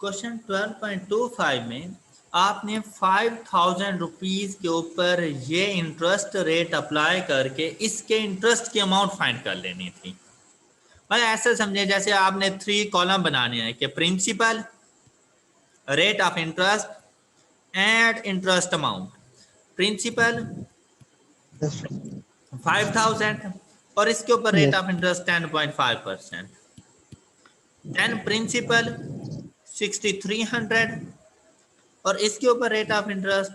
Question 12.25 में आपने 5,000 rupees के ऊपर ये इंटरेस्ट रेट अप्लाई करके इसके इंटरेस्ट की अमाउंट फाइंड कर लेनी थी। भाई ऐसे समझे जैसे आपने 3 कॉलम बनाने हैं कि principal, rate of interest and interest amount. Principal 5,000 और इसके ऊपर rate of interest 10.5%। Then principal 6,300 और इसके ऊपर रेट ऑफ इंटरेस्ट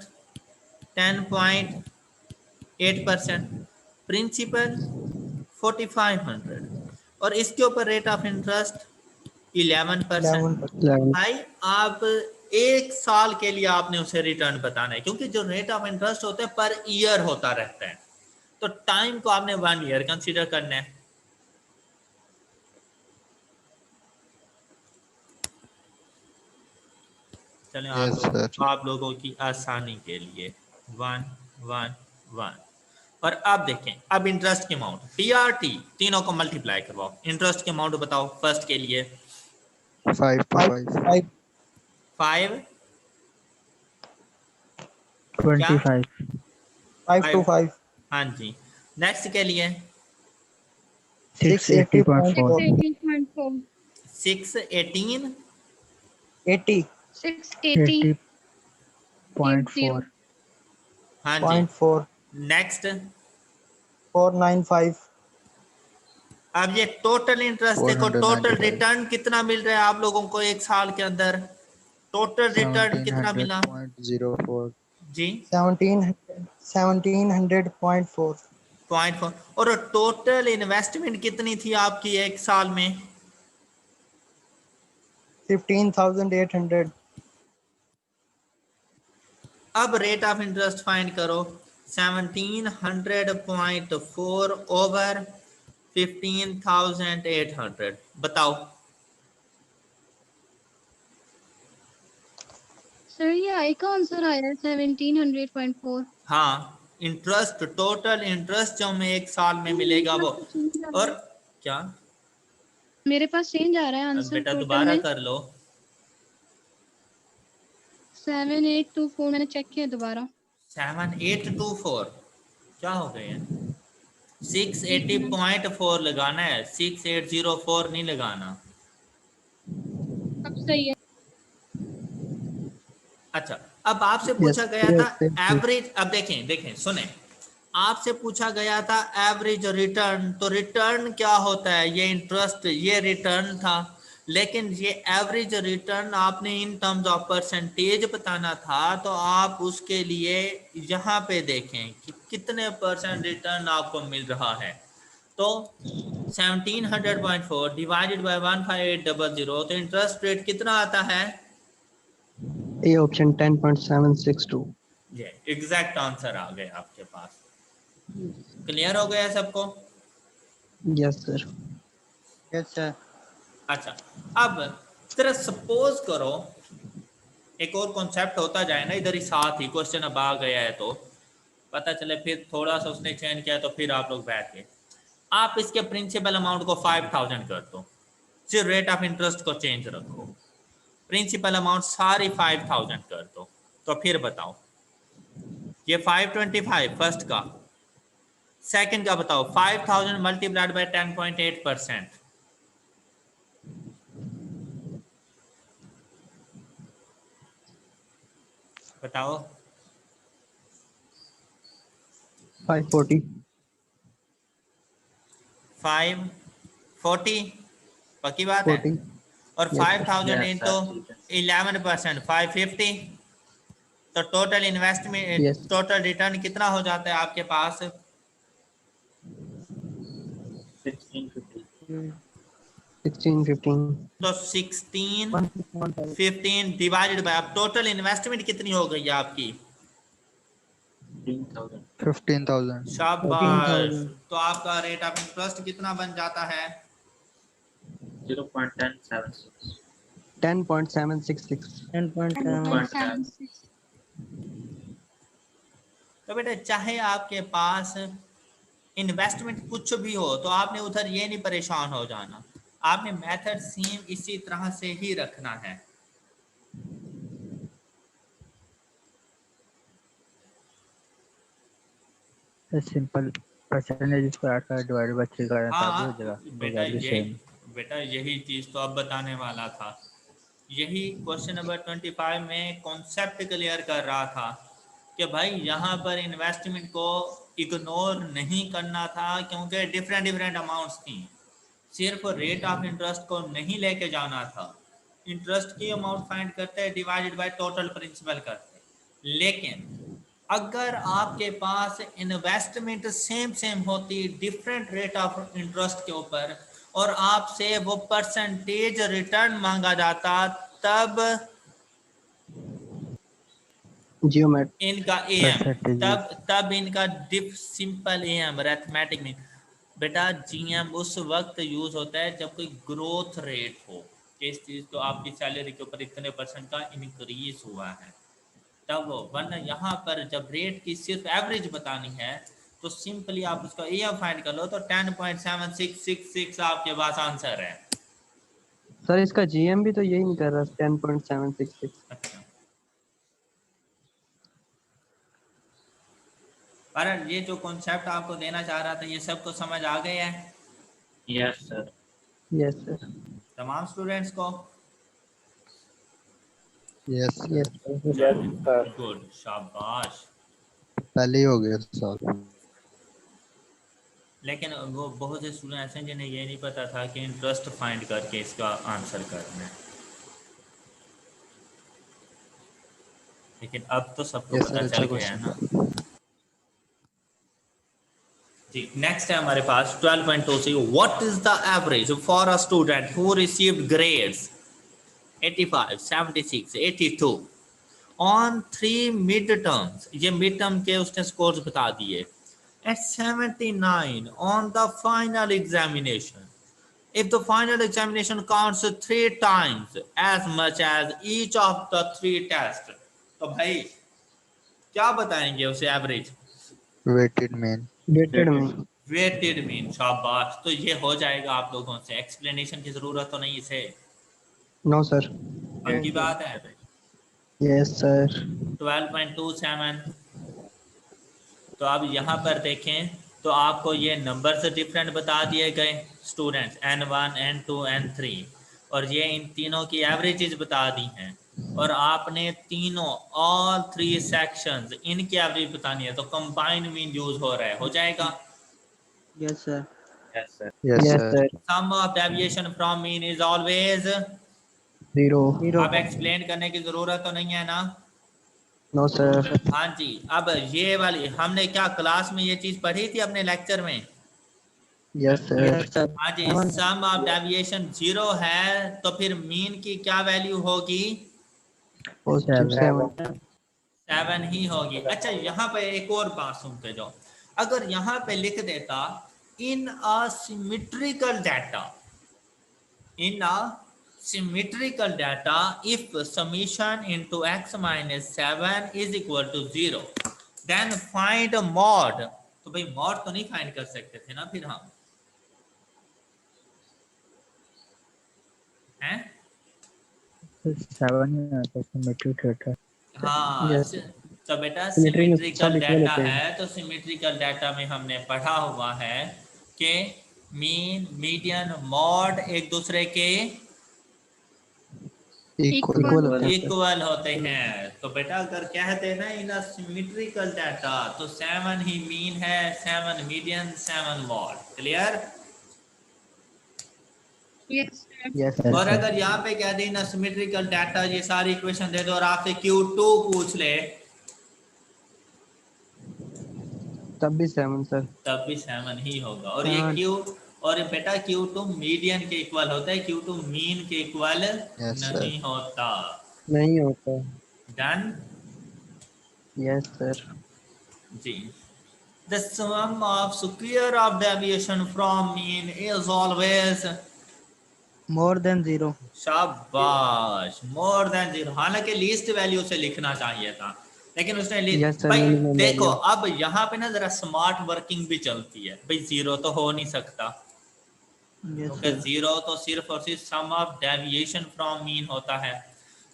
10.8%। प्रिंसिपल 4,500 और इसके ऊपर रेट ऑफ इंटरेस्ट 11%। भाई आप एक साल के लिए आपने उसे रिटर्न बताना है, क्योंकि जो रेट ऑफ इंटरेस्ट होता है पर ईयर होता रहता है, तो टाइम को आपने 1 ईयर कंसीडर करना है। चलें आप लोगों की आसानी के लिए 1 1 1। और अब देखें, अब इंटरेस्ट की अमाउंट DRT तीनों को मल्टीप्लाई करवाओ। इंटरेस्ट की अमाउंट बताओ फर्स्ट के लिए 5 to 5 25 5 to 5 हाँ जी। नेक्स्ट के लिए 680.4 618 80 680.4 हाँ जी। 0.4 नेक्स्ट 495 अब ये टोटल इंटरेस्ट देखो, टोटल रिटर्न कितना मिल रहा है आप लोगों को एक साल के अंदर? टोटल रिटर्न कितना मिला 1700.04 जी? 1700.4 0.4। और टोटल इन्वेस्टमेंट कितनी थी आपकी एक साल में? 15,800। अब रेट ऑफ इंटरेस्ट फाइंड करो। 1700.4 ओवर 15,800 बताओ। सर ये आई का आंसर आया 1700.4। हाँ, इंटरेस्ट, टोटल इंटरेस्ट जो हमें एक साल में मिलेगा वो। और क्या मेरे पास चेंज आ रहा है आंसर? बेटा दोबारा कर लो। 7824 मैंने चेक किया दोबारा। 7824 क्या हो गए हैं? 680.4 लगाना है, 6804 नहीं लगाना। अब सही है। अच्छा, अब आपसे पूछा गया था एवरेज। अब देखें सुने, आपसे पूछा गया था एवरेज रिटर्न। तो रिटर्न क्या होता है? ये इंटरेस्ट, ये रिटर्न था। लेकिन ये एवरेज रिटर्न आपने इन टर्म्स ऑफ परसेंटेज बताना था, तो आप उसके लिए यहाँ पे देखें कि कितने परसेंट रिटर्न आपको मिल रहा है। तो 1700.4 डिवाइडेड बाय 15800, तो इंटरेस्ट रेट कितना आता है? A option 10.762। ये एग्जैक्ट आंसर आ गया आपके पास। क्लियर हो गया सबको? Yes sir. Yes sir. अच्छा, अब जरा सपोज करो एक और कॉन्सेप्ट होता जाए ना इधर ही साथ ही, क्वेश्चन अब आ गया है तो पता चले, फिर थोड़ा सा उसने चेंज किया तो फिर आप लोग बैठ गए। आप इसके प्रिंसिपल अमाउंट को 5,000 कर दो, सिर्फ रेट ऑफ इंटरेस्ट को चेंज रखो, प्रिंसिपल अमाउंट सारी 5,000 कर दो। तो फिर बताओ, ये 525 फर्स्ट का, सेकंड का बताओ 5,000 मल्टीप्लाइड बाय 10.8%। बताओ 540 540 पक्की बात है? और 5,000 इंटू 11% 550। तो टोटल इन्वेस्टमेंट, टोटल रिटर्न कितना हो जाता है आपके पास? 1615। तो 1615 डिवाइडेड बाय, अब टोटल इन्वेस्टमेंट कितनी हो गई है आपकी? 15,000। शाबाश। तो आपका रेट ऑफ इंटरेस्ट कितना बन जाता है? 10.766। तो बेटा चाहे आपके पास इन्वेस्टमेंट कुछ भी हो, तो आपने उधर ये नहीं परेशान हो जाना, आपने मेथड सेम इसी तरह से ही रखना है। सिंपल परसेंटेज स्क्वायर का डिवाइड बाय 3 करना तब हो जाएगा, हाँ तो बेटा वैल्यू यही, सेम। बेटा यही चीज तो अब बताने वाला था। यही क्वेश्चन नंबर 25 में कॉन्सेप्ट क्लियर कर रहा था कि भाई यहाँ पर इन्वेस्टमेंट को इग्नोर नहीं करना था, क्योंकि डिफरेंट डिफरेंट अमाउंट्स थी। सिर्फ रेट ऑफ इंटरेस्ट को नहीं लेके जाना था। इंटरेस्ट की अमाउंट फाइंड करते हैं, डिवाइडेड बाय टोटल प्रिंसिपल करते हैं। लेकिन अगर आपके पास इन्वेस्टमेंट सेम सेम होती डिफरेंट रेट ऑफ इंटरेस्ट के ऊपर, और आपसे वो परसेंटेज रिटर्न मांगा जाता, तब Geometry. इनका एम, परसेंटेज तब इनका डिफ सिंपल एम अरिथमेटिक में बेटा जीएम उस वक्त यूज होता है जब कोई ग्रोथ रेट हो, इस चीज तो आपकी सैलरी के ऊपर इतने परसेंट का इंक्रीज हुआ है तब। वरना यहाँ पर जब रेट की सिर्फ एवरेज बतानी है तो सिंपली आप उसका एम फाइंड कर लो, तो 10.7666 आपके पास आंसर है। सर इसका GM भी तो यही नहीं कर रहा, 10.766। अच्छा, पर ये जो कॉन्सेप्ट आपको देना चाह रहा था ये सबको समझ आ गया है? Yes sir. Yes sir. तमाम स्टूडेंट्स को? Yes yes sir, sir. Good, शाबाश। पहले ही हो गया सॉल्व। लेकिन वो बहुत से स्टूडेंट ऐसे हैं जिन्हें ये नहीं पता था कि इंटरेस्ट फाइंड करके इसका आंसर करना है, लेकिन अब तो सबको यस पता सर, चल अच्छा गया है ना। क्वेश्चन। जी, नेक्स्ट है हमारे पास 12.2 से, what is the average for a student who received grades 85, 76, 82 on 3 mid terms, ये मिड टर्म के उसने स्कोर्स बता दिए, at 79 on the final examination, if the final examination counts 3 times as much as each of the 3 tests, तो भाई क्या बताएंगे उसे एवरेज? Weighted mean. वेटेड में। वेटेड मीन, शाबाश। तो ये हो जाएगा आप लोगों से, एक्सप्लेनेशन की जरूरत तो नहीं इसे? No sir. पक्की बात है? Yes sir. 12.27। तो अब यहाँ पर देखें तो आपको ये नंबर से डिफरेंट बता दिए गए स्टूडेंट्स, N1, N2, N3, और ये इन तीनों की एवरेजेस बता दी हैं, और आपने तीनों ऑल 3 सेक्शंस इनकी एवरेज बतानी है, तो कंबाइंड मीन यूज हो रहा है, हो जाएगा? Yes sir. Yes sir. Yes yes sir. Sir. Sum of deviation from mean is always 0। अब एक्सप्लेन करने की जरूरत तो नहीं है ना? No sir. हाँ जी। अब ये वाली हमने क्या क्लास में ये चीज पढ़ी थी अपने लेक्चर में? Yes sir. हाँ जी, सम ऑफ डेविएशन 0 है तो फिर मीन की क्या वैल्यू होगी? पॉजिटिव 7। 7 ही होगी। अच्छा, यहाँ पे एक और बात सुनते जाओ, अगर यहाँ पे लिख देता in a symmetrical data, in a symmetrical data if summation into x minus 7 is equal to 0 then find mod, तो भाई mod तो नहीं फाइंड कर सकते थे ना फिर हम, हैं? 7 ही आता है सिमेट्रिक डाटा। हाँ, Yes. तो बेटा Symmetry में सिमेट्रिकल सब equal डाटा होते हैं। है, तो सिमेट्रिकल डाटा में हमने पढ़ा हुआ है कि मीन, मीडियन, मॉड एक दूसरे के इक्वल होते हैं। इक्वल होते हैं। तो बेटा अगर कहते हैं ना इन सिमेट्रिकल डाटा, तो 7 ही मीन है, 7 median, 7 mod. Clear? Yes, sir. Yes और अगर यहाँ पे कह दें ना सिमेट्रिकल डाटा, ये सारी इक्वेशन दे दो और आपसे Q2 पूछ ले, तब भी 7 सर। तब भी 7 ही होगा। और ये Q, और बेटा Q2 मीडियन के इक्वल होता है, Q2 मीन के इक्वल Yes, sir. नहीं होता। नहीं होता। डन? Yes sir. जी। The sum of square of deviation from mean is always more than 0। शाबाश, मोर देन 0। हालांकि लीस्ट वैल्यू से लिखना चाहिए था, लेकिन उसने Yes, sir, भाई minimum देखो value। अब यहाँ पे ना जरा स्मार्ट वर्किंग भी चलती है भाई, 0 तो हो नहीं सकता, यस क्योंकि सर। 0 तो सिर्फ और सिर्फ सम ऑफ डेविएशन फ्रॉम मीन होता है।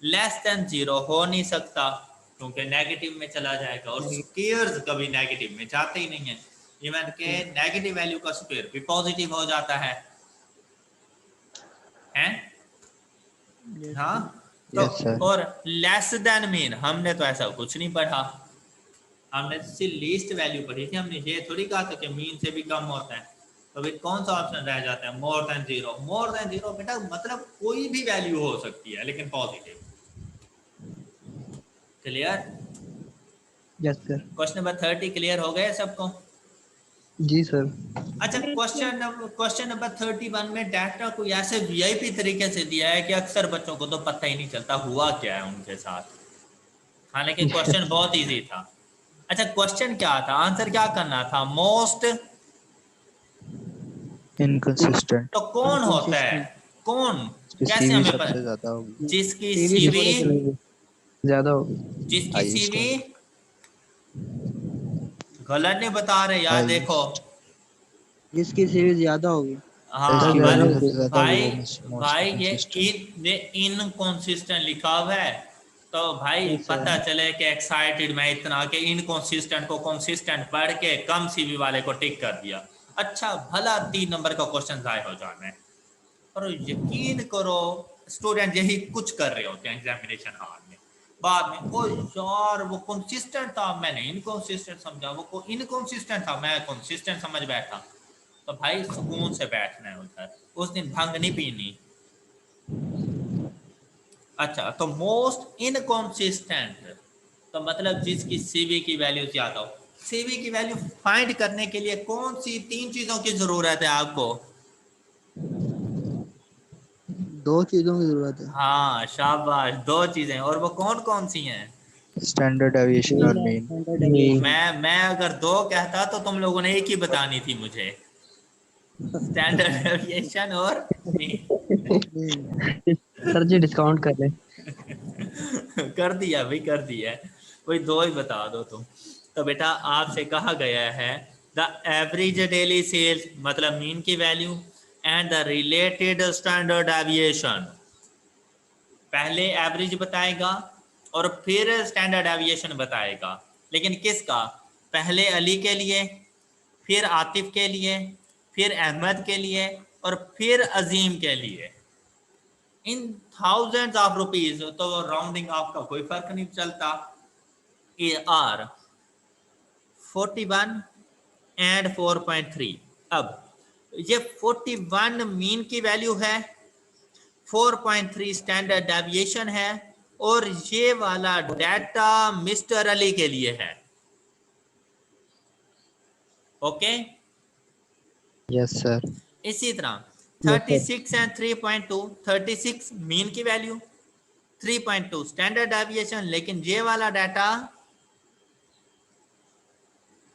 लेस देन 0 हो नहीं सकता क्योंकि नेगेटिव में चला जाएगा, और स्क्वायर्स कभी नेगेटिव में जाते ही नहीं है। इवन के नेगेटिव वैल्यू का स्क्वायर भी पॉजिटिव हो जाता है, हैं? हाँ तो Yes, sir. और लेस देन मीन हमने तो ऐसा कुछ नहीं पढ़ा, हमने सिर्फ लीस्ट वैल्यू पढ़ी थी, हमने ये थोड़ी कहा था कि मीन से भी कम होता है। तो फिर कौन सा ऑप्शन रह जाता है? More than zero. More than zero बेटा मतलब कोई भी वैल्यू हो सकती है लेकिन positive. Clear? Yes sir. Question number 30 clear हो गए सबको? जी सर। अच्छा क्वेश्चन नंबर 31 में डाटा को ऐसे वीआईपी तरीके से दिया है कि अक्सर बच्चों को तो पता ही नहीं चलता हुआ क्या है उनके साथ। हालांकि क्वेश्चन बहुत इजी था। अच्छा क्वेश्चन क्या था, आंसर क्या करना था? Most inconsistent. तो कौन होता है, कौन, कैसे सीवी हमें सबसे पता? ज्यादा होगी, जिसकी CV सीवी ज्यादा होगी। जिसकी Highest सीवी होगी। गलत नहीं बता रहे यार, Highest। देखो जिसकी सीरीज ज्यादा होगी। हाँ इसकी ज्यादा वैल्यू होगी। सबसे ज्यादा होगी, भाई वो most भाई ये consistent। इनकंसिस्टेंट लिखा हुआ है तो भाई Yes, sir. पता चले कि एक्साइटेड में इतना कि इनकंसिस्टेंट को कंसिस्टेंट पढ़ के कम सीवी वाले को टिक कर दिया। अच्छा भला 3 नंबर का क्वेश्चन जाए हो जाना है। और यकीन करो स्टूडेंट यही कुछ कर रहे होते हैं एग्जामिनेशन हॉल में, बाद में ओ यार वो कंसिस्टेंट था मैंने इनकंसिस्टेंट समझा, वो इनकंसिस्टेंट था मैं कंसिस्टेंट समझ बैठा। तो भाई सुकून से बैठना है उधर, उस दिन भंग नहीं पीनी। अच्छा तो मोस्ट इनकंसिस्टेंट तो मतलब जिसकी सीवी की वैल्यू ज्यादा हो। सीवी की वैल्यू फाइंड करने के लिए कौन सी 3 चीजों की जरूरत है आपको? 2 चीजों की जरूरत है। हाँ शाबाश, 2 चीजें, और वो कौन कौन सी हैं? स्टैंडर्ड डेविएशन और मीन। मैं अगर 2 कहता तो तुम लोगों ने एक ही बतानी थी मुझे, स्टैंडर्ड डेविएशन और सर जी डिस्काउंट कर रहे। कर दिया भाई कर दिया, कोई 2 ही बता दो तुम। तो बेटा आपसे कहा गया है द एवरेज डेली सेल्स मतलब मीन की value and the related standard deviation. पहले एवरेज बताएगा और फिर स्टैंडर्ड डेविएशन बताएगा, लेकिन किसका? पहले अली के लिए, फिर आतिफ के लिए, फिर अहमद के लिए और फिर अजीम के लिए। इन थाउजेंड्स ऑफ रुपीज, तो राउंडिंग ऑफ का कोई फर्क नहीं चलता। Are 41 and 4.3। अब ये 41 मीन की वैल्यू है, 4.3 स्टैंडर्ड डेविएशन है और ये वाला डाटा मिस्टर अली के लिए है। Okay Yes, sir. इसी तरह 36 एंड 3.2, 36 मीन की वैल्यू, 3.2 स्टैंडर्ड डेविएशन, लेकिन ये वाला डाटा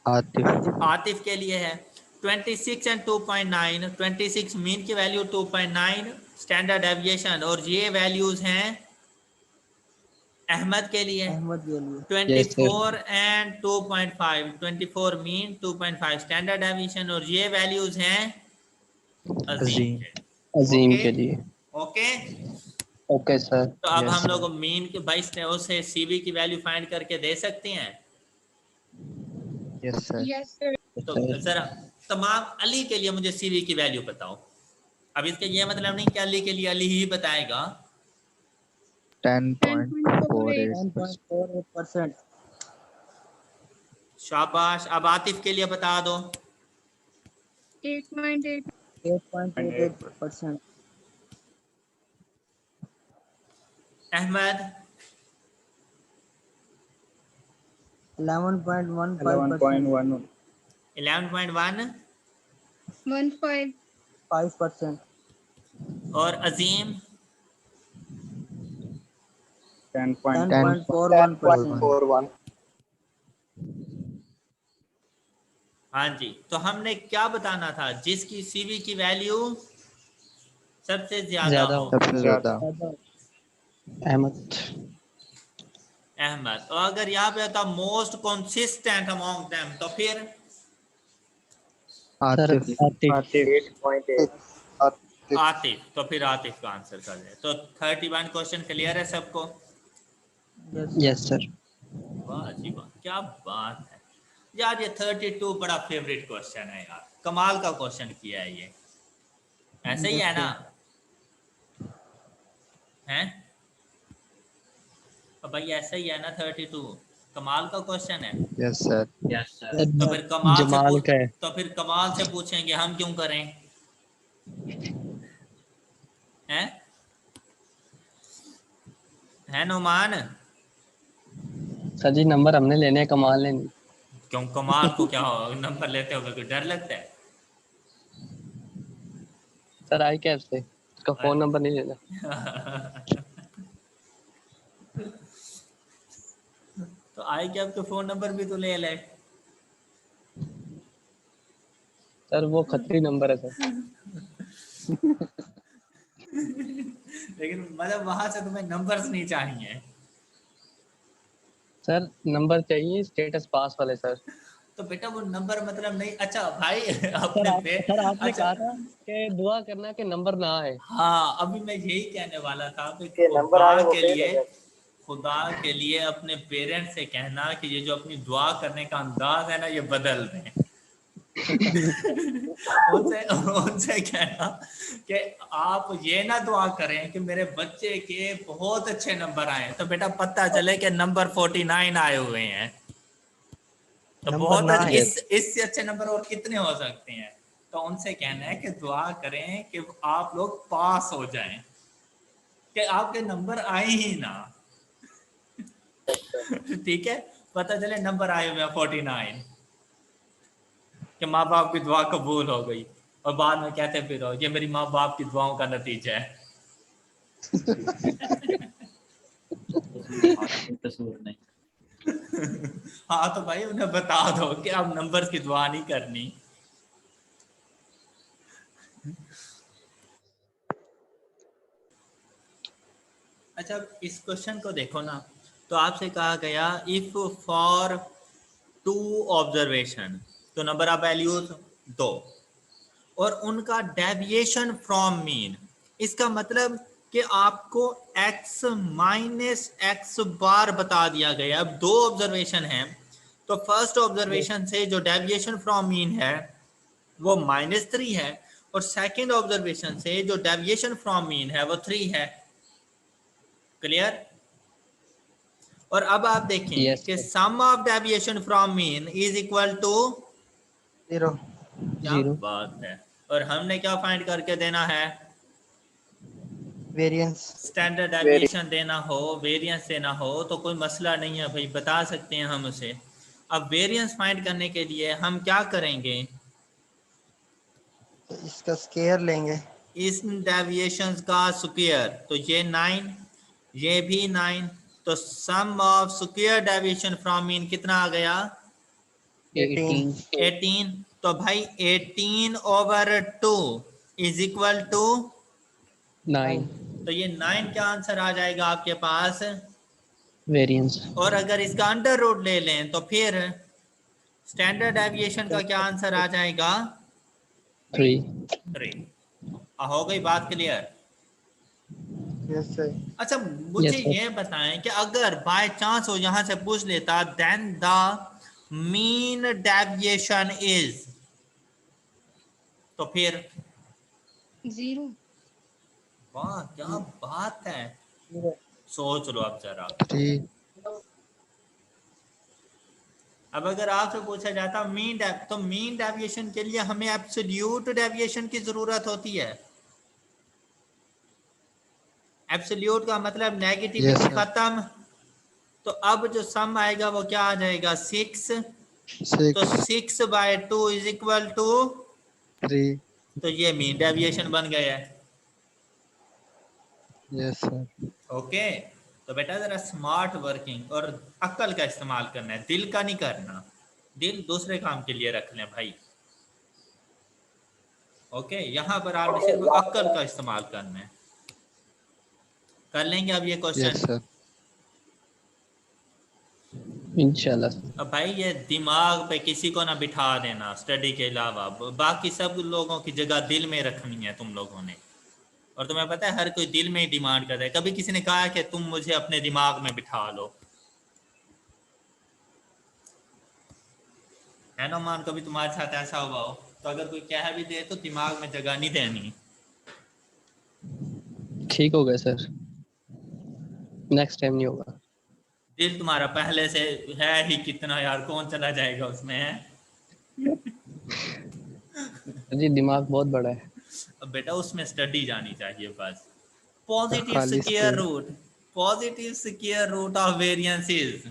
आतिफ। आतिफ के लिए है। 26 एंड 2.9, 26 मीन की वैल्यू, 2.9 स्टैंडर्ड डेविएशन और ये वैल्यूज हैं अहमद के लिए। अहमद के लिए। 24 एंड 2.5, 24 मीन, 2.5 स्टैंडर्ड डेविएशन और ये वैल्यूज हैं अजीम के। अजीम ओके? के लिए। Okay okay sir. तो अब Yes, हम sir. लोग मीन के 22 से सीवी की वैल्यू फाइंड करके दे सकते हैं। Yes, sir. Yes, sir. तो जरा तमाम अली के लिए मुझे सीवी की वैल्यू बताओ। अब इसका ये मतलब नहीं कि अली के लिए अली ही बताएगा। 10.48। 10.48%। शाबाश। अब आतिफ के लिए बता दो। 8.8. 8.88%। अहमद 11.15%। 11.1 1.5. 5%। और अजीम 10.41%। हाँ जी। तो हमने क्या बताना था? जिसकी सीवी की वैल्यू सबसे ज्यादा हो। सबसे ज्यादा। अहमद। अहमद। और अगर यहाँ पे होता मोस्ट कंसिस्टेंट अमॉन्ग देम तो फिर सर आतिफ। आतिफ। आतिफ। तो फिर आतिफ का आंसर कर दे। तो 31 क्वेश्चन क्लियर है सबको? Yes yes sir. वाह जी वाह, क्या बात है। यार ये 32 बड़ा फेवरेट क्वेश्चन है यार, कमाल का क्वेश्चन किया है ये, ऐसे ही है ना? हैं तो भाई ऐसा ही है ना? 32 कमाल का क्वेश्चन है। Yes sir. तो फिर कमाल से जमाल का है। तो फिर कमाल से पूछेंगे हम क्यों करें? हैं है नुमान? सर जी नंबर हमने लेने हैं, कमाल लेनी। क्यों कमाल को क्या हो, नंबर लेते हो कोई डर लगता है? सर आई कैब से, उसका फोन नंबर नहीं लेना। तो आई कैब के फोन नंबर भी तो ले ले। सर वो खतरी नंबर है सर। लेकिन मतलब वहां से तुम्हें नंबर्स नहीं चाहिए। सर नंबर चाहिए स्टेटस पास वाले सर। तो बेटा वो नंबर मतलब नहीं, अच्छा भाई अपने सर पे सर आपने अच्छा कहा था कि दुआ करना कि नंबर ना आए। हाँ अभी मैं यही कहने वाला था कि के नंबर आए वो फेल हो जाए। खुदा के लिए अपने पेरेंट्स से कहना कि ये जो अपनी दुआ करने का अंदाज है ना ये बदल दें। उनसे उनसे कहना कि आप ये ना दुआ करें कि मेरे बच्चे के बहुत अच्छे नंबर आए, तो बेटा पता चले कि नंबर 49 आए हुए हैं, तो नंबर बहुत ना अच्छे, आए। इससे अच्छे नंबर और कितने हो सकते हैं? तो उनसे कहना है कि दुआ करें कि आप लोग पास हो जाएं, कि आपके नंबर आए ही ना। ठीक है, पता चले नंबर आए हुए 49 कि माँ बाप की दुआ कबूल हो गई, और बाद में कहते फिर हो ये मेरी माँ बाप की दुआओं का नतीजा है। कसूर नहीं। हाँ तो भाई उन्हें बता दो कि अब नंबर्स की दुआ नहीं करनी। अच्छा इस क्वेश्चन को देखो ना, तो आपसे कहा गया इफ फॉर 2 ऑब्जर्वेशन, तो नंबर ऑफ वैल्यूज 2 और उनका डेविएशन फ्रॉम मीन, इसका मतलब कि आपको x माइनस एक्स बार बता दिया गया। अब 2 ऑब्जर्वेशन हैं, तो फर्स्ट ऑब्जर्वेशन से जो डेविएशन फ्रॉम मीन है वो -3 है, और सेकंड ऑब्जर्वेशन से जो डेविएशन फ्रॉम मीन है वो 3 है। क्लियर? और अब आप देखें Yes, कि sir. Sum of deviation from mean is equal to 0 क्या 0. बात है, और हमने क्या फाइंड करके देना है? वेरिएंस। स्टैंडर्ड डेविएशन देना हो, वेरिएंस देना हो, तो कोई मसला नहीं है भाई, बता सकते हैं हम उसे। अब वेरिएंस फाइंड करने के लिए हम क्या करेंगे? इसका स्केयर लेंगे। इस डेविएशंस का स्क्वायर, तो ये 9, ये भी 9, तो sum of square deviation from mean कितना आ गया? 18 18। तो भाई 18/2 इज इक्वल टू, 9 तो ये 9 का आंसर आ जाएगा आपके पास। वेरिएंस। और अगर इसका अंडर रूट ले लें तो फिर स्टैंडर्ड डेविएशन का क्या आंसर आ जाएगा? 3. 3। हो गई बात क्लियर? Yes sir. अच्छा मुझे Yes, sir. ये बताएं कि अगर बाय चांस वो यहां से पूछ लेता then the mean deviation is, तो फिर 0. वाह क्या बात है, सोच लो अब जरा। 3 अब अगर आपसे पूछा जाता मीन तो मीन डेविएशन के लिए हमें एब्सोल्यूट डेविएशन की जरूरत होती है। एब्सोल्यूट का मतलब Yes, नेगेटिविटी sir. खत्म। तो अब जो सम आएगा वो क्या आ जाएगा? 6। तो 6 6/2 इज इक्वल टू, 3 तो ये मीन डेविएशन बन गया है। Yes sir. ओके, तो बेटा जरा स्मार्ट वर्किंग और अक्ल का इस्तेमाल करना है, दिल का नहीं करना। दिल दूसरे काम के लिए रख लें भाई। ओके, यहाँ पर आपने सिर्फ अक्ल का इस्तेमाल करना है। कर लेंगे अब ये यस क्वेश्चन? सर। इंशाल्लाह। अब भाई ये दिमाग पे किसी को ना बिठा देना स्टडी के अलावा, बाकी सब लोगों की जगह दिल में रखनी है तुम लोगों ने। और तुम्हें पता है हर कोई दिल में ही डिमांड करता है, कभी किसी ने कहा कि तुम मुझे अपने दिमाग में बिठा लो? है ना मान, कभी तुम्हारे साथ ऐसा हुआ हो तो अगर कोई कह भी दे तो दिमाग में जगह नहीं देनी। ठीक हो गया सर, नेक्स्ट टाइम नहीं होगा। दिल तुम्हारा पहले से है ही कितना यार, कौन चला जाएगा उसमें है। जी दिमाग बहुत बड़ा है। अब बेटा उसमें स्टडी जानी चाहिए बस। पॉजिटिव खाली square square. Root, positive square root of variances.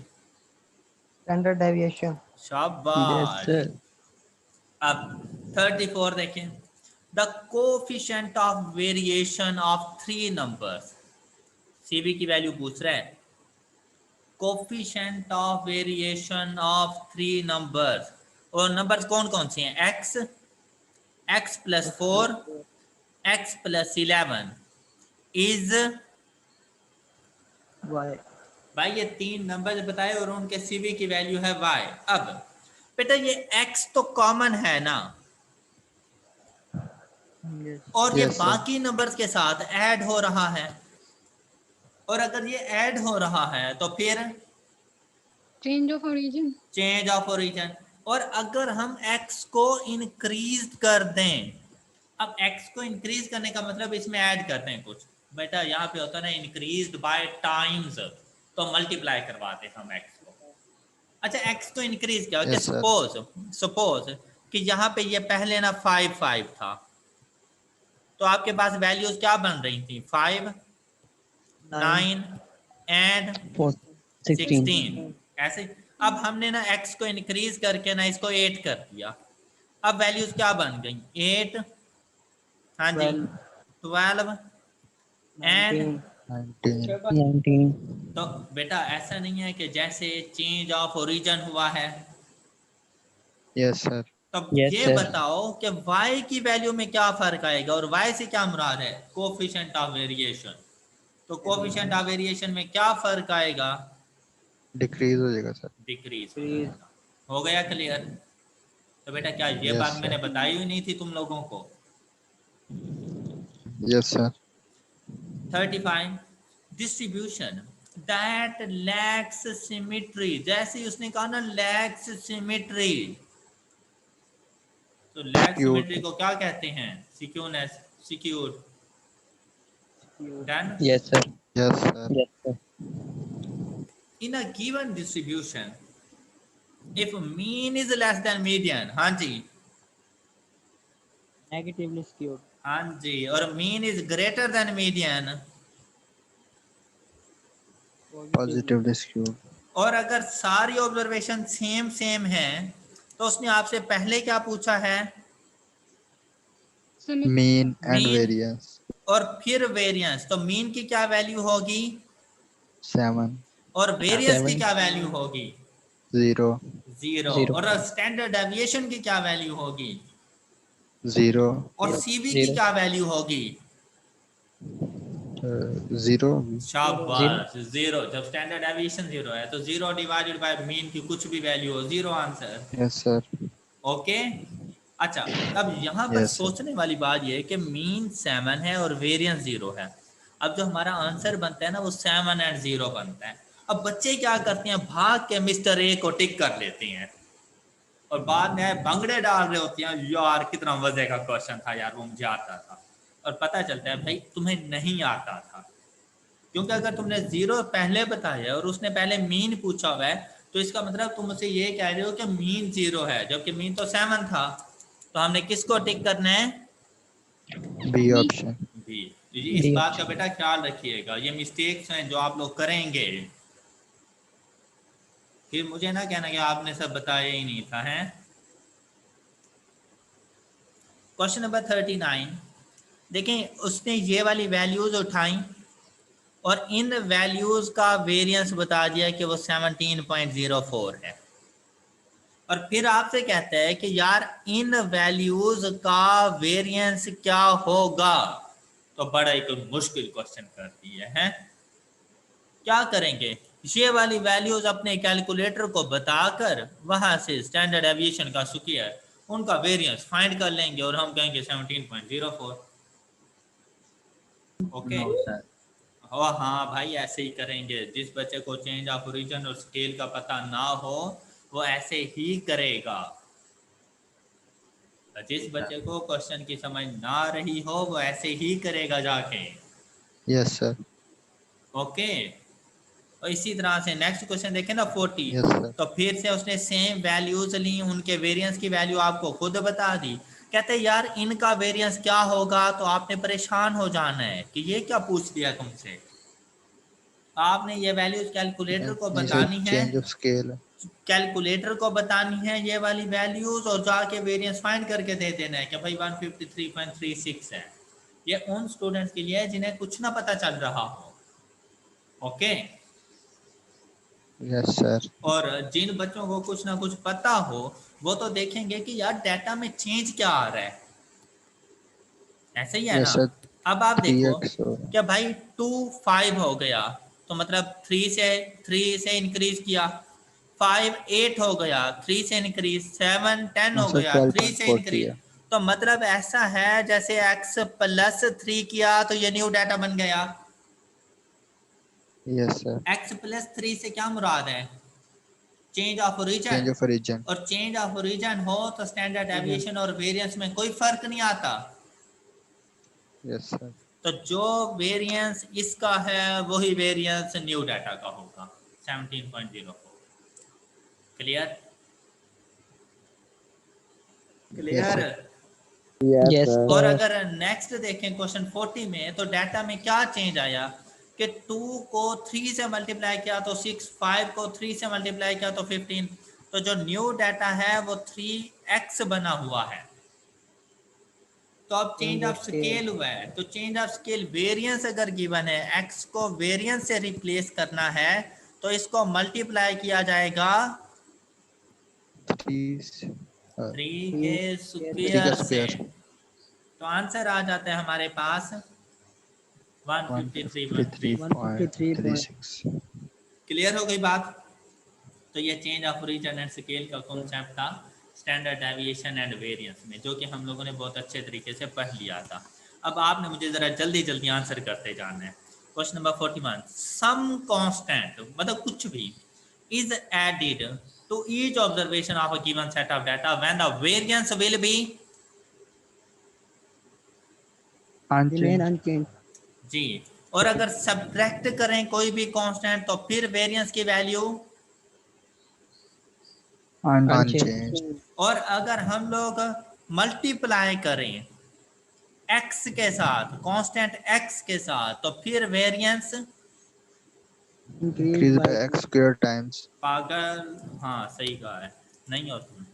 Standard deviation. Yes शाबाश। सर। अब 34 देखें, the coefficient of variation of 3 numbers. CB की वैल्यू पूछ रहा है, coefficient of variation of 3 numbers. और नंबर्स कौन कौन से हैं? X, x plus 4, x plus 11 is, y. भाई ये 3 नंबर बताए और उनके सीबी की वैल्यू है y। अब बेटा ये x तो कॉमन है ना, और ये Yes, sir. बाकी नंबर्स के साथ ऐड हो रहा है, और अगर ये ऐड हो रहा है तो फिर Change of origin. Change of origin. और अगर हम x को इंक्रीज कर दें, अब x को इंक्रीज करने का मतलब इसमें ऐड करते हैं कुछ। बेटा यहाँ पे होता है ना इंक्रीज्ड बाय टाइम्स, तो मल्टीप्लाई करवाते हम x को। अच्छा x को इंक्रीज किया, Yes, sir. सपोज कि यहाँ पे ये पहले ना 5 5 था, तो आपके पास वैल्यूज क्या बन रही थी? 5, 9 एंड 16 ऐसे। अब हमने ना x को इंक्रीज करके ना इसको 8 कर दिया। अब वैल्यूज क्या बन गई? 8, हाँ जी 12 एंड 19। तो बेटा ऐसा नहीं है कि जैसे चेंज ऑफ ओरिजिन हुआ है। Yes sir. तब Yes, ये sir. बताओ कि y की वैल्यू में क्या फर्क आएगा, और y से क्या मुराद है? Coefficient of variation. तो कोफिशिएंट ऑफ वेरिएशन में क्या फर्क आएगा? डिक्रीज हो जाएगा सर। डिक्रीज हो गया। क्लियर? तो बेटा क्या ये Yes, बात sir. मैंने बताई हुई नहीं थी तुम लोगों को? Yes sir. 35 distribution that lakhs symmetry. जैसे ही उसने कहा ना लैक्स सिमेट्री, तो लैक्स Skewed. सिमेट्री को क्या कहते हैं? Skewness, skewed. Done. Yes sir. Yes sir. Yes sir. In a given distribution, if mean is less than median, हाँ जी, Negatively skewed. हाँ जी, और mean is greater than median, positively skewed. और अगर सारी ऑब्जर्वेशन सेम सेम हैं तो उसने आपसे पहले क्या पूछा है? Symmetry. Mean and Mean. Variance. और फिर वेरिएंस। तो मीन की क्या वैल्यू होगी 7 और वेरिएंस की 7 क्या वैल्यू होगी? 0 0। और स्टैंडर्ड डेविएशन की क्या वैल्यू होगी? 0 और सीबी की क्या वैल्यू होगी? 0। शाबाश, 0। जब स्टैंडर्ड डेविएशन 0 है तो 0 डिवाइडेड बाय मीन की कुछ भी वैल्यू हो 0 आंसर। Yes sir. ओके। अच्छा, अब यहाँ पर Yes, sir. सोचने वाली बात ये है कि मीन 7 है और वेरिएंस 0 है। अब जो हमारा आंसर बनता है ना वो 7 एंड 0 बनता है। अब बच्चे क्या करते हैं, भाग के मिस्टर ए को टिक कर लेते हैं और बाद में भंगड़े डाल रहे होते हैं, यार कितना मजे का क्वेश्चन था यार, वो मुझे आता था। और पता चलता है भाई तुम्हें नहीं आता था, क्योंकि अगर तुमने 0 पहले बताया और उसने पहले मीन पूछा हुआ है तो इसका मतलब तुम उसे ये कह रहे हो कि मीन 0 है, जबकि मीन तो 7 था। तो हमने किसको टिक करना है? B option. भी। इस बात का बेटा ख्याल रखिएगा, ये मिस्टेक्स हैं जो आप लोग करेंगे, फिर मुझे ना कहना कि आपने सब बताया ही नहीं था। हैं क्वेश्चन नंबर 39 देखें, उसने ये वाली वैल्यूज उठाई और इन वैल्यूज का वेरिएंस बता दिया कि वो 17.04 है, और फिर आपसे कहता है कि यार इन वैल्यूज का वेरिएंस क्या होगा। तो बड़ा एक मुश्किल क्वेश्चन कर दिया है। क्या करेंगे, ये वाली वैल्यूज अपने कैलकुलेटर को बताकर वहां से स्टैंडर्ड एविएशन का स्क्वायर उनका वेरिएंस फाइंड कर लेंगे और हम कहेंगे 17.04। ओके। No, sir. हाँ भाई ऐसे ही करेंगे। जिस बच्चे को चेंज ऑफ ओरिजिन और स्केल का पता ना हो वो ऐसे ही करेगा। जिस बच्चे को क्वेश्चन की समझ ना रही हो वो ऐसे ही करेगा जाके। Yes, sir. ओके, और इसी तरह से नेक्स्ट क्वेश्चन देखें ना 40। Yes, sir. तो फिर से उसने सेम वैल्यूज ली, उनके वेरिएंस की वैल्यू आपको खुद बता दी। कहते यार इनका वेरिएंस क्या होगा, तो आपने परेशान हो जाना है कि ये क्या पूछ दिया तुमसे। आपने ये वैल्यूज कैलकुलेटर को This is बतानी है, change of scale. कैलकुलेटर को बतानी है ये वाली वैल्यूज, और जाके वेरिएंस फाइंड करके दे देना है कि भाई 153.36 है। ये उन स्टूडेंट्स के लिए है जिन्हें कुछ ना पता चल रहा हो। Okay, Yes, sir. और जिन बच्चों को कुछ ना कुछ पता हो वो तो देखेंगे कि यार डाटा में चेंज क्या आ रहा है, ऐसे ही है Yes, ना। sir. अब आप देखो 3x हो रहा क्या भाई 2 5 हो गया, तो मतलब 3 से इंक्रीज किया, 5 8 हो गया, 3 से इंक्रीज, 7 10 हो सर गया, 3 से 12.40 इंक्रीज। है। तो मतलब ऐसा है जैसे x प्लस 3 किया तो ये न्यू डाटा बन गया। Yes, sir. x प्लस 3 से क्या मुराद है, change of origin. Change of origin. और चेंज ऑफ ओरिजिन हो तो स्टैंडर्ड डेविएशन और वेरिएंस में कोई फर्क नहीं आता। Yes, sir. तो जो वेरिएंस इसका है वही वेरिएंस न्यू डाटा का होगा 17.04। Clear clear. Yes, और sir. अगर नेक्स्ट देखें क्वेश्चन 40 में, तो डाटा में क्या चेंज आया कि 2 को 3 से मल्टीप्लाई किया तो 6, 5 को 3 से मल्टीप्लाई किया तो 15। तो जो न्यू डाटा है वो 3x बना हुआ है। तो अब चेंज ऑफ स्केल हुआ है, तो चेंज ऑफ स्केल वेरिएंस अगर गिवन है, x को वेरिएंस से रिप्लेस करना है तो इसको मल्टीप्लाई किया जाएगा 3 3 के का स्क्वायर से। square. तो आंसर आ जाता है हमारे पास 153.3। 153.36. क्लियर हो गई बात। तो ये change of origin and scale का कॉन्सेप्ट था स्टैंडर्ड डेविएशन एंड वेरिएंस में, जो कि हम लोगों ने बहुत अच्छे तरीके से पढ़ लिया था। अब आपने मुझे ज़रा जल्दी जल्दी आंसर करते जाना है। क्वेश्चन नंबर 41, सम कांस्टेंट मतलब कुछ भी is added to each observation of a given set of data when the variance will be Unchanged. unchanged. जी। और अगर सब्ट्रैक्ट करें कोई भी कांस्टेंट तो फिर वेरिएंस की वैल्यू, Unchanged. और अगर हम लोग मल्टीप्लाई करें x के साथ, कांस्टेंट x के साथ, तो फिर variance Increase by x square times. पागल, हाँ सही कहा है, नहीं हो तुम।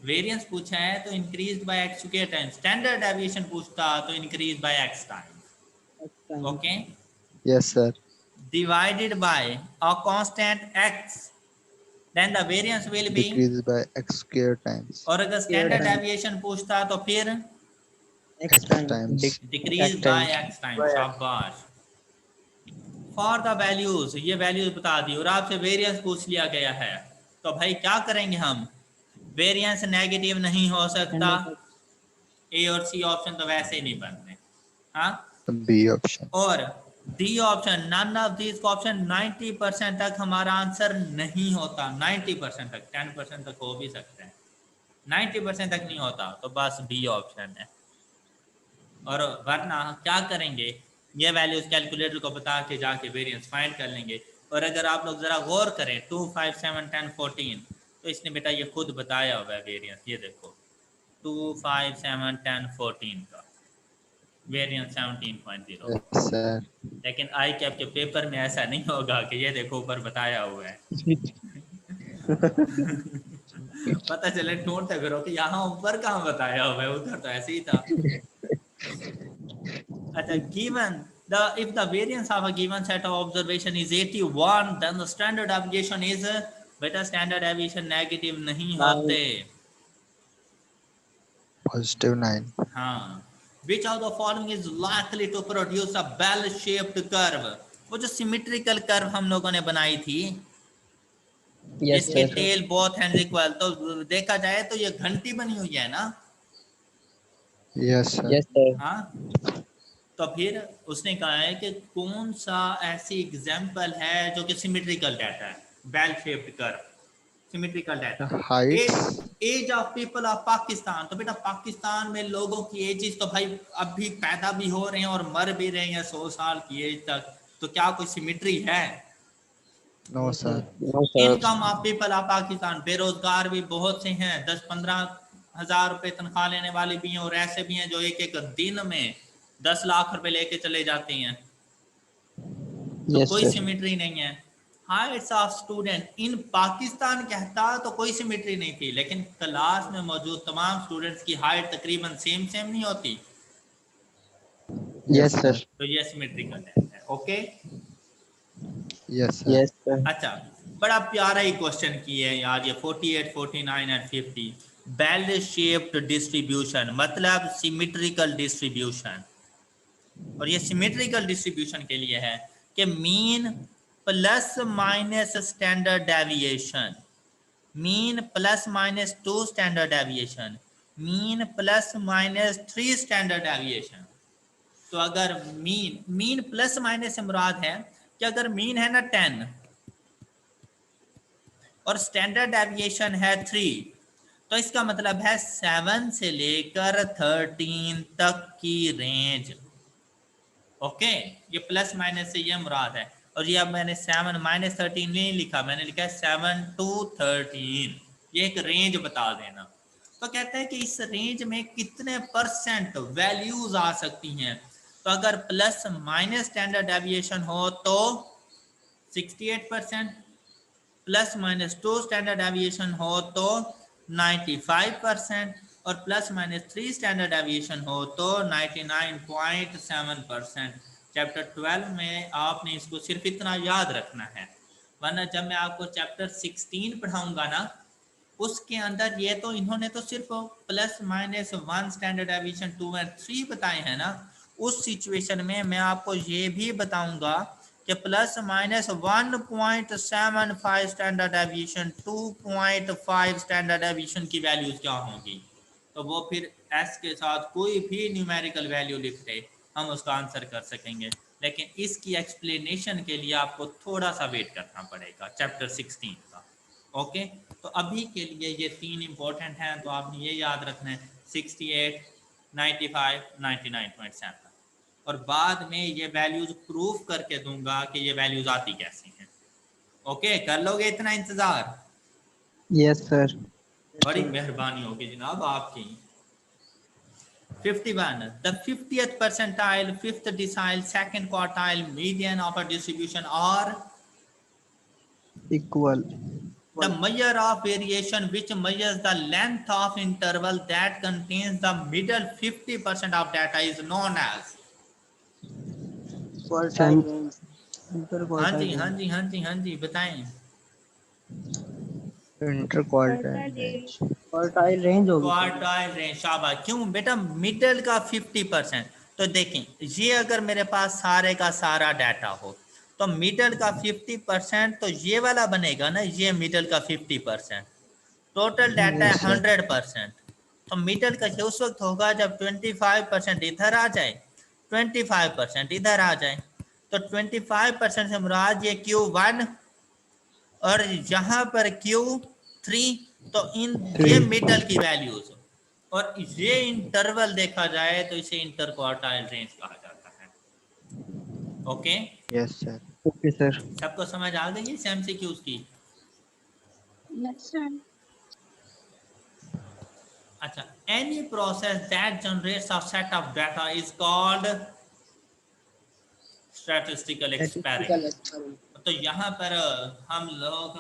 वेरिएंस पूछा है तो increase by x square times, standard deviation पूछता तो increase by x times. Okay, Yes, sir. Divided by a constant x, then the variance will be. Decrease by x square times. और अगर स्टैंडर्ड डेविएशन पूछता तो फिर X Times. Decrease by x times. शाबाश। For the values, ये values बता दी, और आपसे वेरिएंस पूछ लिया गया है, तो भाई क्या करेंगे हम, वेरिएंस नेगेटिव नहीं हो सकता, ए और सी ऑप्शन तो वैसे ही नहीं बनते। हाँ, B option. और D option, none of this option 90% तक हमारा आंसर नहीं होता। 90% तक, 10% तक हो भी सकता है, 90% तक नहीं होता, तो बस डी ऑप्शन है। और वरना क्या करेंगे, ये वैल्यूज कैलकुलेटर को बता के जाके वेरिएंस फाइंड कर लेंगे। और अगर आप लोग जरा गौर करें 2 5 7 10 14, तो इसने बेटा ये खुद बताया हुआ है वेरिएंस, ये देखो 2 5 7 10 14 का वेरिएंस 17.0। Yes, sir. लेकिन आई कैप के पेपर में ऐसा नहीं होगा कि ये देखो ऊपर बताया हुआ है। पता चले ढूंढते फिरो कि यहाँ ऊपर कहाँ बताया हुआ है, उधर तो ऐसे ही था। अच्छा, given the if the variance of a given set of observation is 81, then the standard deviation is, बेटा standard deviation negative नहीं होते। +9. हाँ, which of the following is likely to produce a bell shaped curve? वो जो symmetrical curve हम लोगों ने बनाई थी, Yes, इसके sir. Tail both hands equal, तो देखा जाए तो ये घंटी बनी हुई है ना। Yes, sir. Yes, sir. हाँ, तो फिर उसने कहा है कि कौन सा ऐसी एग्जाम्पल है जो कि सिमेट्रिकल डाटा है, bell shaped curve. Symmetrical data. heights, age of people of Pakistan, तो बेटा पाकिस्तान में लोगों की एजेस तो भाई अब भी पैदा भी हो रहे हैं और मर भी रहे हैं 100 साल की एज तक, तो क्या कोई सिमेट्री है? no sir, No, sir. Income of people of Pakistan, बेरोजगार भी बहुत से हैं, 10-15 हजार रुपए तनख्वाह लेने वाले भी हैं और ऐसे भी हैं जो एक एक दिन में 10 लाख रुपए लेके चले जाते हैं, तो Yes, कोई sir. सिमेट्री नहीं है। Heights of student in Pakistan कहता तो कोई सिमेट्री नहीं थी, लेकिन क्लास में मौजूद तमाम स्टूडेंट्स की हाइट तकरीबन सेम नहीं होती, Yes, sir. तो ये सिमेट्रिकल है। Okay, yes sir, Yes, sir. अच्छा, बड़ा प्यारा ही क्वेश्चन किए हैं यार ये 48, 49 एंड 50। बेल शेप्ड डिस्ट्रीब्यूशन मतलब सिमेट्रिकल डिस्ट्रीब्यूशन, और ये सिमेट्रिकल डिस्ट्रीब्यूशन के लिए है कि mean plus minus standard deviation, mean plus minus 2 standard deviation, mean plus minus 3 standard deviation. तो अगर मीन प्लस माइनस से मुराद है कि अगर मीन है ना 10 और स्टैंडर्ड डेविएशन है 3, तो इसका मतलब है 7 से लेकर 13 तक की रेंज। ओके, ये प्लस माइनस से ये मुराद है, और ये अब मैंने 7 माइनस 13 नहीं लिखा, मैंने लिखा है 7 to 13, ये एक रेंज बता देना। तो कहते हैं कि इस रेंज में कितने परसेंट वैल्यूज आ सकती हैं, तो अगर प्लस माइनस स्टैंडर्ड डेविएशन हो तो 68%, प्लस माइनस 2 स्टैंडर्ड डेविएशन हो तो 95%, और प्लस माइनस 3 स्टैंडर्ड डेविएशन हो तो 99.7%। चैप्टर 12 में आपने इसको सिर्फ इतना याद रखना है, वरना जब मैं आपको चैप्टर 16 पढ़ाऊंगा ना, उसके अंदर ये तो इन्होंने तो सिर्फ प्लस माइनस 1 स्टैंडर्ड डेविएशन 2 और 3 बताए हैं ना, उस सिचुएशन में मैं आपको ये भी बताऊंगा कि plus minus 1.75 standard deviation 2.5 standard deviation की वैल्यूज क्या होंगी, तो वो फिर एस के साथ कोई भी न्यूमेरिकल वैल्यू लिख दे हम उसका आंसर कर सकेंगे, लेकिन इसकी एक्सप्लेनेशन के लिए आपको थोड़ा सा वेट करना पड़ेगा चैप्टर 16 का। ओके, तो अभी के लिए ये 3 इंपॉर्टेंट हैं, तो आपने ये याद रखना है 68, 95, 99.7, और बाद में ये वैल्यूज प्रूफ करके दूंगा कि ये वैल्यूज आती कैसी हैं। ओके, कर लोगे इतना इंतजार? Yes sir. बड़ी मेहरबानी होगी जनाब आपकी। 51, the 50th percentile, 5th decile, 2nd quartile, median of a distribution are Equal. the measure of variation which measures the length of interval that contains the middle 50% of data is known as। Quartile range. हाँ जी हाँ जी हाँ जी हाँ जी बताएं। interquartile range, Quartile range होगी। Quartile range, शाबाश। क्यों बेटा? Middle का 50%। तो देखें, ये अगर मेरे पास सारे का सारा डाटा हो तो मिडल का 50%, तो ये वाला बनेगा ना, ये मिडल का 50%। टोटल डाटा है 100%, तो मिडल का ये उस वक्त होगा जब 25% इधर आ जाए, 25% इधर आ जाए। तो 25% से मुराद ये Q1 और यहाँ पर Q3, तो इन ये मिडल की वैल्यूज, और ये इंटरवल देखा जाए तो इसे इंटर क्वार्टाइल रेंज कहा जाता है। Okay, yes sir, Okay sir. सबको समझ आ गई है एमसीक्यूज की? Yes, sir. अच्छा, any process that generates a set of data is called statistical experiment. तो यहाँ पर हम लोग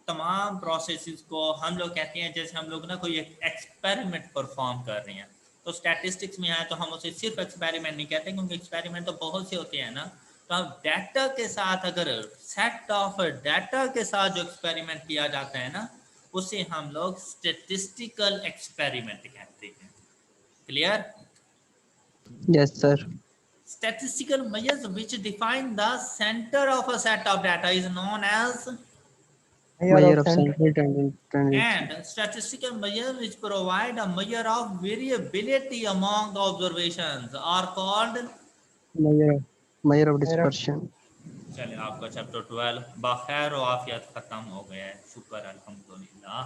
तमाम प्रोसेसेस को हम लोग कहते हैं, जैसे हम लोग ना कोई एक एक्सपेरिमेंट परफॉर्म कर रहे हैं, तो स्टैटिस्टिक्स में आए तो हम उसे सिर्फ एक्सपेरिमेंट नहीं कहते, क्योंकि एक्सपेरिमेंट तो बहुत से होते हैं ना। तो अब डाटा के साथ, अगर सेट ऑफ डाटा के साथ जो एक्सपेरिमेंट किया जाता है ना, उसे हम लोग स्टैटिस्टिकल एक्सपेरिमेंट कहते हैं। Clear? Yes sir. Statistical measures which define the center of a set of data is known as, Measure of central tendency. and statistical measures which provide a measure of variability among the observations are called Measure of dispersion. चलिए आपका chapter 12 बखैर और आफियत ख़त्म हो गया है, शुक्र अल्हम्दुलिल्लाह।